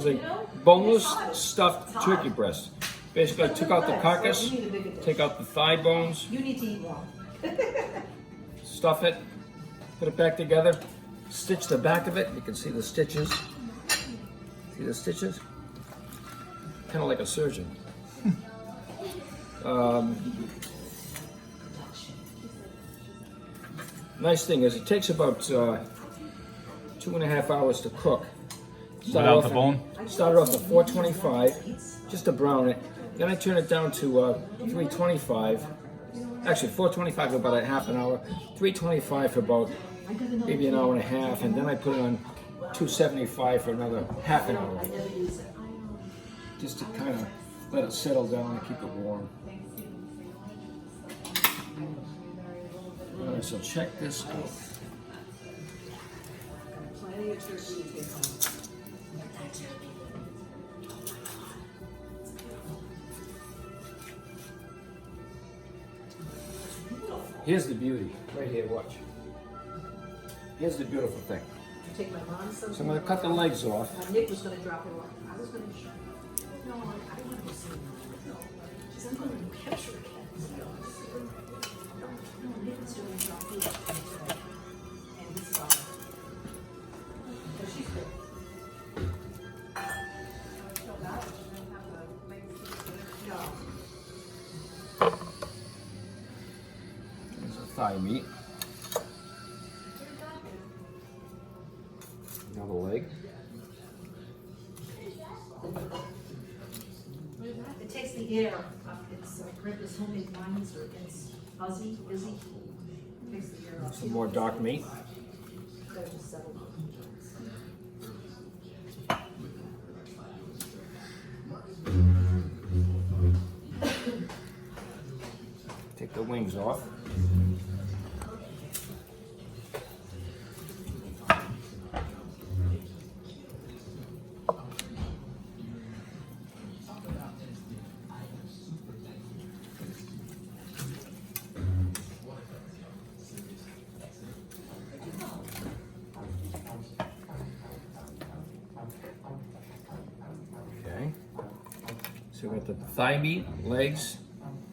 is a boneless stuffed turkey breast. Basically, I took out the carcass, take out the thigh bones, You need to eat more. stuff it, put it back together, stitch the back of it. You can see the stitches. See the stitches? Kind of like a surgeon. Nice thing is it takes about 2.5 hours to cook. Without the bone? Started off at 425, just to brown it. Then I turn it down to 325. Actually, 425 for about a half an hour. 325 for about maybe an hour and a half, and then I put it on 275 for another half an hour. Just to kind of let it settle down and keep it warm. Alright, so check this out. Here's the beauty, right here, watch. Here's the beautiful thing. Take my mom's So I'm going to cut the legs off. Nick was going to drop it off. I was going to show. No, I want to go see him. She said, I'm going to capture it. No, Nick was going to drop it off. And his father. But she's good. No. There's a thigh meat. Now the leg. It takes the air off. It's Brenda's homemade wines, or it's fuzzy, busy. It takes the air off. Some more dark meat. Gotta just settle. Take the wings off. Okay. So we got the thigh meat, legs,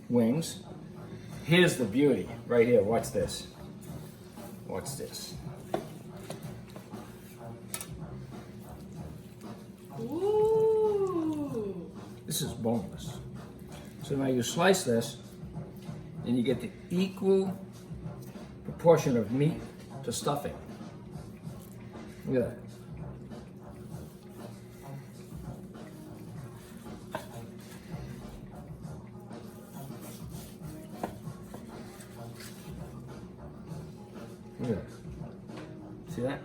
wings. Here's the beauty, right here. Watch this. Watch this. Ooh. This is boneless. So now you slice this, and you get the equal proportion of meat to stuffing. Look at that. Look at that. See that?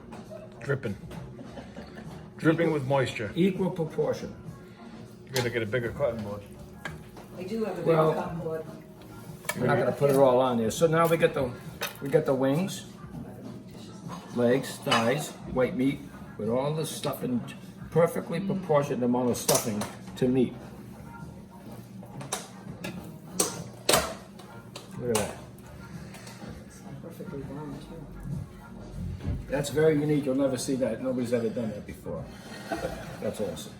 Dripping. Dripping with moisture. Equal proportion. You gotta get a bigger cotton board. I do have a big Well- cotton board. We're not gonna put it all on there. So now we got the wings, legs, thighs, white meat, with all the stuffing, perfectly proportioned amount of stuffing to meat. Look at that. Perfectly warm too. That's very unique. You'll never see that. Nobody's ever done that before. That's awesome.